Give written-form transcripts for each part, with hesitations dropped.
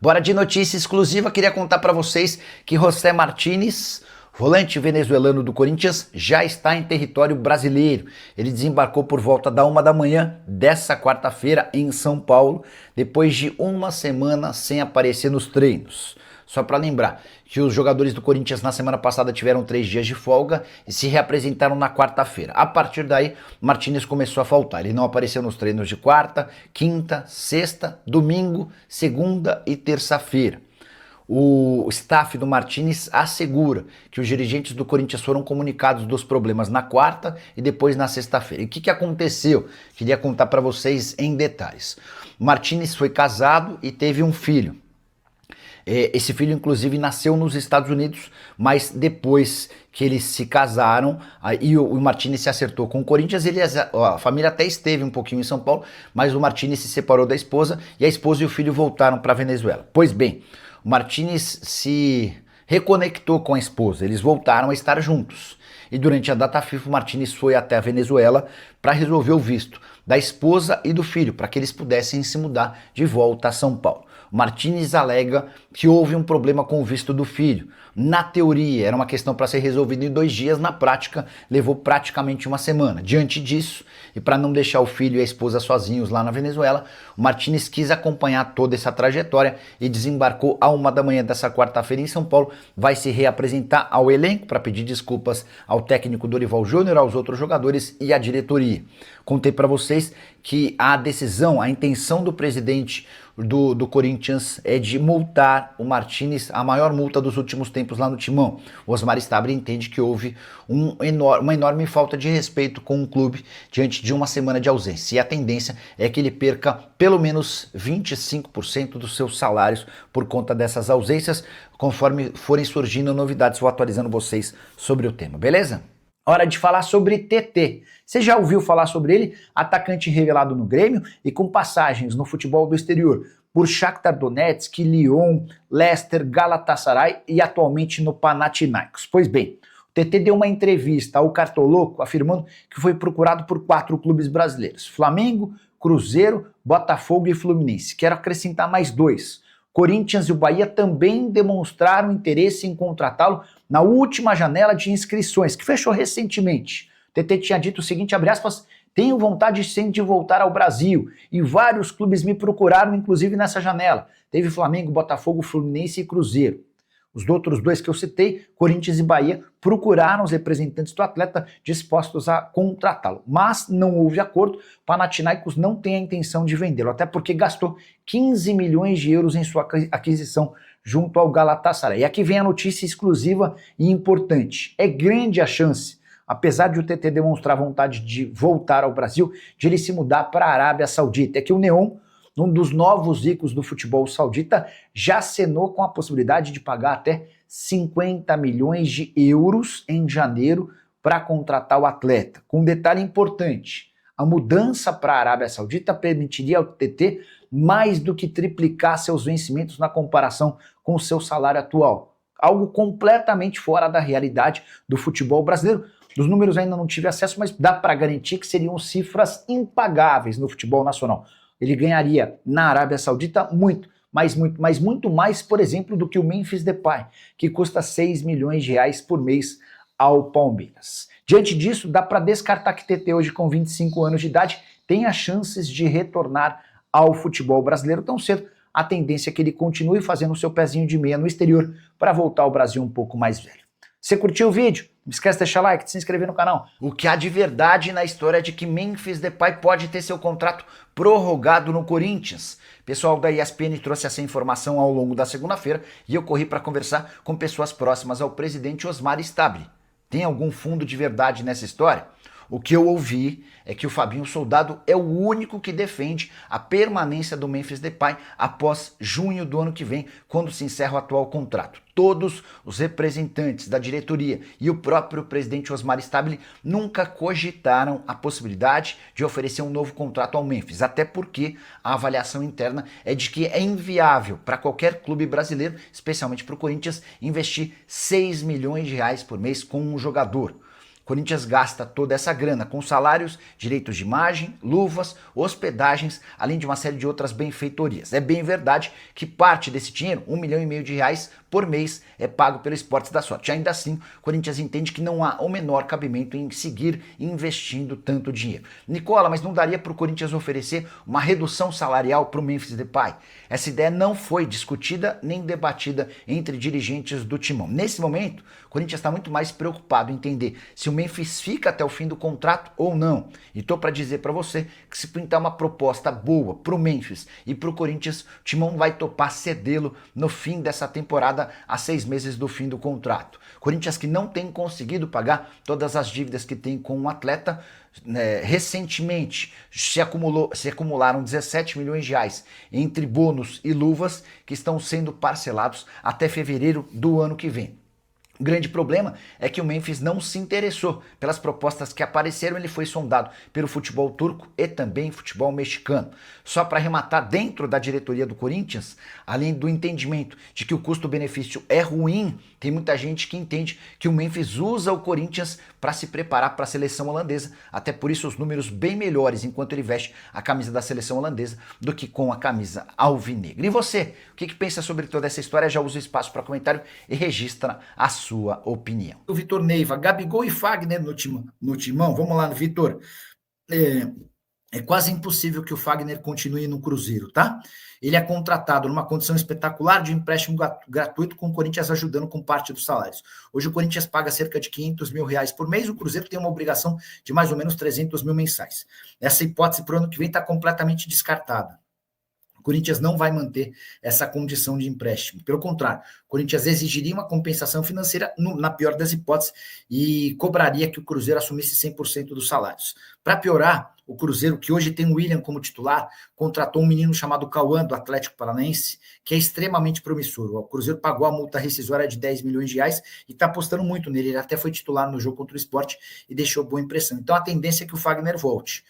Bora de notícia exclusiva, queria contar para vocês que José Martínez, volante venezuelano do Corinthians, já está em território brasileiro. Ele desembarcou por volta da 1 da manhã dessa quarta-feira em São Paulo, depois de uma semana sem aparecer nos treinos. Só para lembrar que os jogadores do Corinthians na semana passada tiveram 3 dias de folga e se reapresentaram na quarta-feira. A partir daí, Martínez começou a faltar. Ele não apareceu nos treinos de quarta, quinta, sexta, domingo, segunda e terça-feira. O staff do Martínez assegura que os dirigentes do Corinthians foram comunicados dos problemas na quarta e depois na sexta-feira. E o que aconteceu? Queria contar para vocês em detalhes. O Martínez foi casado e teve um filho. Esse filho, inclusive, nasceu nos Estados Unidos, mas depois que eles se casaram, aí o Martínez se acertou com o Corinthians, a família até esteve um pouquinho em São Paulo, mas o Martínez se separou da esposa e a esposa e o filho voltaram para a Venezuela. Pois bem, o Martínez se reconectou com a esposa, eles voltaram a estar juntos. E durante a data FIFA, o Martínez foi até a Venezuela para resolver o visto da esposa e do filho, para que eles pudessem se mudar de volta a São Paulo. O Martínez alega que houve um problema com o visto do filho. Na teoria, era uma questão para ser resolvida em 2 dias, na prática, levou praticamente uma semana. Diante disso, e para não deixar o filho e a esposa sozinhos lá na Venezuela, o Martínez quis acompanhar toda essa trajetória e desembarcou à 1 da manhã dessa quarta-feira em São Paulo. Vai se reapresentar ao elenco para pedir desculpas ao técnico Dorival Júnior, aos outros jogadores e à diretoria. Contei para vocês que a decisão, a intenção do presidente do Corinthians é de multar o Martínez, a maior multa dos últimos tempos lá no Timão. O Osmar Stabile entende que houve uma enorme falta de respeito com o clube diante de uma semana de ausência. E a tendência é que ele perca pelo menos 25% dos seus salários por conta dessas ausências. Conforme forem surgindo novidades, vou atualizando vocês sobre o tema, beleza? Hora de falar sobre TT. Você já ouviu falar sobre ele? Atacante revelado no Grêmio e com passagens no futebol do exterior por Shakhtar Donetsk, Lyon, Leicester, Galatasaray e atualmente no Panathinaikos. Pois bem, o TT deu uma entrevista ao Cartoloco afirmando que foi procurado por 4 clubes brasileiros: Flamengo, Cruzeiro, Botafogo e Fluminense. Quero acrescentar mais 2. Corinthians e o Bahia também demonstraram interesse em contratá-lo na última janela de inscrições, que fechou recentemente. O TT tinha dito o seguinte, abre aspas, tenho vontade sim de voltar ao Brasil e vários clubes me procuraram, inclusive nessa janela. Teve Flamengo, Botafogo, Fluminense e Cruzeiro. Os outros 2 que eu citei, Corinthians e Bahia, procuraram os representantes do atleta dispostos a contratá-lo. Mas não houve acordo, Panathinaikos não tem a intenção de vendê-lo, até porque gastou 15 milhões de euros em sua aquisição junto ao Galatasaray. E aqui vem a notícia exclusiva e importante. É grande a chance, apesar de o TT demonstrar vontade de voltar ao Brasil, de ele se mudar para a Arábia Saudita. É que o Neon, um dos novos ricos do futebol saudita, já acenou com a possibilidade de pagar até 50 milhões de euros em janeiro para contratar o atleta. Com um detalhe importante, a mudança para a Arábia Saudita permitiria ao TT mais do que triplicar seus vencimentos na comparação com o seu salário atual. Algo completamente fora da realidade do futebol brasileiro. Dos números ainda não tive acesso, mas dá para garantir que seriam cifras impagáveis no futebol nacional. Ele ganharia na Arábia Saudita muito mais, por exemplo, do que o Memphis Depay, que custa 6 milhões de reais por mês ao Palmeiras. Diante disso, dá para descartar que TT hoje com 25 anos de idade tenha chances de retornar ao futebol brasileiro tão cedo. A tendência é que ele continue fazendo o seu pezinho de meia no exterior para voltar ao Brasil um pouco mais velho. Você curtiu o vídeo? Não esquece de deixar like, de se inscrever no canal. O que há de verdade na história é de que Memphis Depay pode ter seu contrato prorrogado no Corinthians. O pessoal da ESPN trouxe essa informação ao longo da segunda-feira e eu corri para conversar com pessoas próximas ao presidente Osmar Stabile. Tem algum fundo de verdade nessa história? O que eu ouvi é que o Fabinho Soldado é o único que defende a permanência do Memphis Depay após junho do ano que vem, quando se encerra o atual contrato. Todos os representantes da diretoria e o próprio presidente Osmar Stabile nunca cogitaram a possibilidade de oferecer um novo contrato ao Memphis, até porque a avaliação interna é de que é inviável para qualquer clube brasileiro, especialmente para o Corinthians, investir 6 milhões de reais por mês com um jogador. Corinthians gasta toda essa grana com salários, direitos de imagem, luvas, hospedagens, além de uma série de outras benfeitorias. É bem verdade que parte desse dinheiro, R$1,5 milhão por mês, é pago pelo Esportes da Sorte. Ainda assim, o Corinthians entende que não há o menor cabimento em seguir investindo tanto dinheiro. Nicola, mas não daria para o Corinthians oferecer uma redução salarial para o Memphis Depay? Essa ideia não foi discutida nem debatida entre dirigentes do Timão. Nesse momento, o Corinthians está muito mais preocupado em entender se o Memphis fica até o fim do contrato ou não. E tô para dizer para você que se pintar uma proposta boa pro Memphis e pro Corinthians, o Timão vai topar cedê-lo no fim dessa temporada, a 6 meses do fim do contrato. Corinthians que não tem conseguido pagar todas as dívidas que tem com o atleta, recentemente se acumularam R$17 milhões entre bônus e luvas que estão sendo parcelados até fevereiro do ano que vem. O grande problema é que o Memphis não se interessou pelas propostas que apareceram, ele foi sondado pelo futebol turco e também futebol mexicano. Só para arrematar, dentro da diretoria do Corinthians, além do entendimento de que o custo-benefício é ruim, tem muita gente que entende que o Memphis usa o Corinthians para se preparar para a seleção holandesa, até por isso os números bem melhores enquanto ele veste a camisa da seleção holandesa do que com a camisa alvinegra. E você, o que pensa sobre toda essa história? Já usa o espaço para comentário e registra a sua opinião. O Vitor Neiva, Gabigol e Fagner no timão. Vamos lá, Vitor. É quase impossível que o Fagner continue no Cruzeiro, tá? Ele é contratado numa condição espetacular de empréstimo gratuito, com o Corinthians ajudando com parte dos salários. Hoje o Corinthians paga cerca de R$500 mil por mês, o Cruzeiro tem uma obrigação de mais ou menos 300 mil mensais. Essa hipótese para o ano que vem está completamente descartada. O Corinthians não vai manter essa condição de empréstimo. Pelo contrário, o Corinthians exigiria uma compensação financeira, na pior das hipóteses, e cobraria que o Cruzeiro assumisse 100% dos salários. Para piorar, o Cruzeiro, que hoje tem o William como titular, contratou um menino chamado Cauã, do Atlético Paranaense, que é extremamente promissor. O Cruzeiro pagou a multa rescisória de R$10 milhões e está apostando muito nele. Ele até foi titular no jogo contra o Sport e deixou boa impressão. Então a tendência é que o Fagner volte.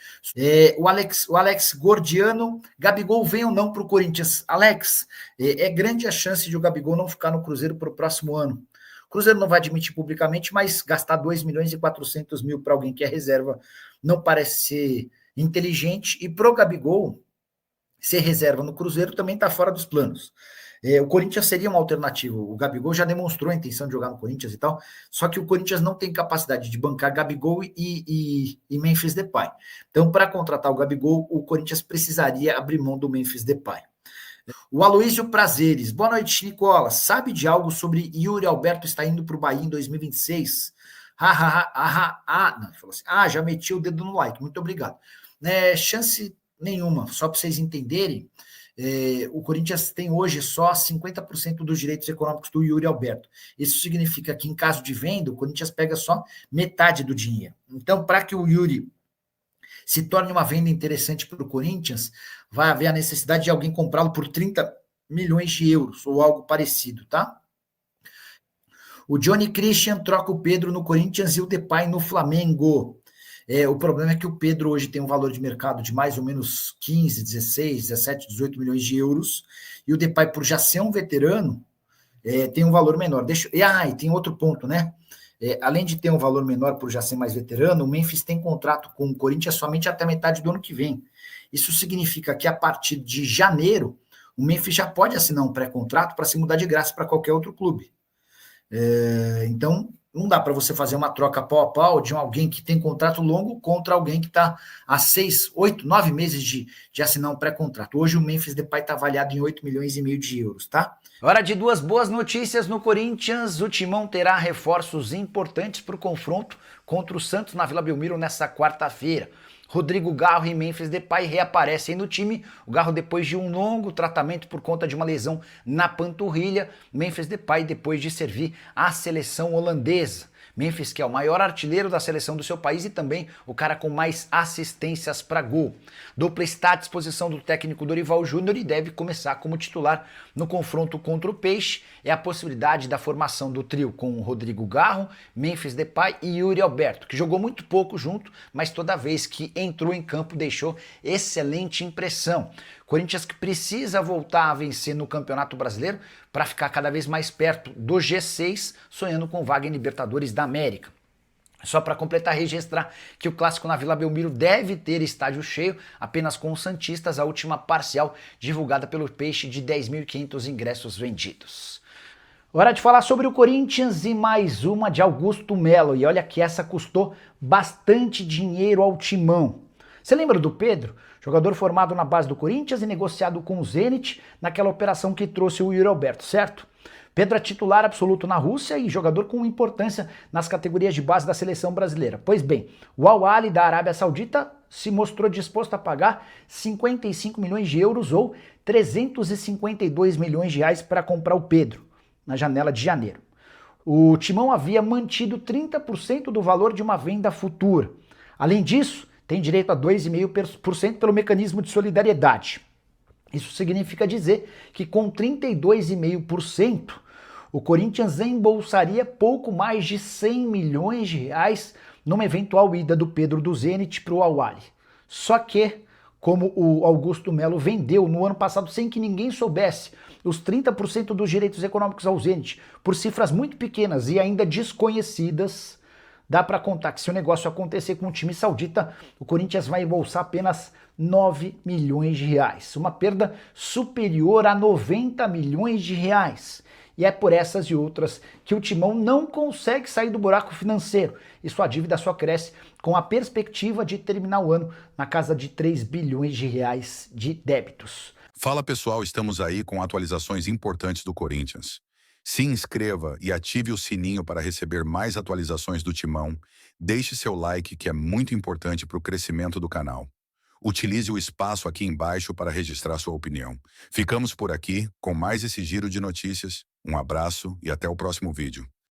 O Alex Gordiano, Gabigol vem ou não para o Corinthians? Alex, é grande a chance de o Gabigol não ficar no Cruzeiro para o próximo ano. O Cruzeiro não vai admitir publicamente, mas gastar R$2,4 milhões para alguém que é reserva não parece ser inteligente. E pro Gabigol ser reserva no Cruzeiro também está fora dos planos. O Corinthians seria uma alternativa. O Gabigol já demonstrou a intenção de jogar no Corinthians e tal, só que o Corinthians não tem capacidade de bancar Gabigol e Memphis Depay. Então, para contratar o Gabigol, o Corinthians precisaria abrir mão do Memphis Depay. O Aloísio Prazeres, boa noite, Nicola. Sabe de algo sobre Yuri Alberto está indo para o Bahia em 2026? Não, ele falou assim, já meti o dedo no like, muito obrigado. Chance nenhuma, só para vocês entenderem, o Corinthians tem hoje só 50% dos direitos econômicos do Yuri Alberto. Isso significa que em caso de venda, o Corinthians pega só metade do dinheiro. Então, para que o Yuri se torne uma venda interessante para o Corinthians, vai haver a necessidade de alguém comprá-lo por 30 milhões de euros ou algo parecido, tá? O Johnny Christian troca o Pedro no Corinthians e o Depay no Flamengo. O problema é que o Pedro hoje tem um valor de mercado de mais ou menos 15, 16, 17, 18 milhões de euros, e o Depay, por já ser um veterano, tem um valor menor. E tem outro ponto, né? Além de ter um valor menor por já ser mais veterano, o Memphis tem contrato com o Corinthians somente até metade do ano que vem. Isso significa que a partir de janeiro, o Memphis já pode assinar um pré-contrato para se mudar de graça para qualquer outro clube. Então, não dá para você fazer uma troca pau a pau de alguém que tem contrato longo contra alguém que está há 6, 8, 9 meses de assinar um pré-contrato. Hoje o Memphis Depay está avaliado em 8,5 milhões de euros, tá? Hora de duas boas notícias no Corinthians. O Timão terá reforços importantes para o confronto contra o Santos na Vila Belmiro nessa quarta-feira. Rodrigo Garro e Memphis Depay reaparecem no time. O Garro depois de um longo tratamento por conta de uma lesão na panturrilha. Memphis Depay depois de servir à seleção holandesa. Memphis, que é o maior artilheiro da seleção do seu país e também o cara com mais assistências para gol. Dupla está à disposição do técnico Dorival Júnior e deve começar como titular no confronto contra o Peixe. É a possibilidade da formação do trio com Rodrigo Garro, Memphis Depay e Yuri Alberto, que jogou muito pouco junto, mas toda vez que entrou em campo deixou excelente impressão. Corinthians que precisa voltar a vencer no Campeonato Brasileiro para ficar cada vez mais perto do G6, sonhando com vaga em Libertadores da América. Só para completar, registrar que o clássico na Vila Belmiro deve ter estádio cheio, apenas com os santistas, a última parcial divulgada pelo Peixe de 10.500 ingressos vendidos. Hora de falar sobre o Corinthians e mais uma de Augusto Melo. E olha que essa custou bastante dinheiro ao Timão. Você lembra do Pedro? Jogador formado na base do Corinthians e negociado com o Zenit naquela operação que trouxe o Yuri Alberto, certo? Pedro é titular absoluto na Rússia e jogador com importância nas categorias de base da seleção brasileira. Pois bem, o Al Ahly da Arábia Saudita se mostrou disposto a pagar 55 milhões de euros ou 352 milhões de reais para comprar o Pedro, na janela de janeiro. O Timão havia mantido 30% do valor de uma venda futura. Além disso, tem direito a 2,5% pelo mecanismo de solidariedade. Isso significa dizer que com 32,5%, o Corinthians embolsaria pouco mais de 100 milhões de reais numa eventual ida do Pedro do Zenit para o Al Ahly. Só que, como o Augusto Melo vendeu no ano passado sem que ninguém soubesse os 30% dos direitos econômicos ao Zenit por cifras muito pequenas e ainda desconhecidas, dá para contar que se o negócio acontecer com o time saudita, o Corinthians vai embolsar apenas 9 milhões de reais, uma perda superior a 90 milhões de reais. E é por essas e outras que o Timão não consegue sair do buraco financeiro e sua dívida só cresce com a perspectiva de terminar o ano na casa de 3 bilhões de reais de débitos. Fala pessoal, estamos aí com atualizações importantes do Corinthians. Se inscreva e ative o sininho para receber mais atualizações do Timão. Deixe seu like, que é muito importante para o crescimento do canal. Utilize o espaço aqui embaixo para registrar sua opinião. Ficamos por aqui com mais esse giro de notícias. Um abraço e até o próximo vídeo.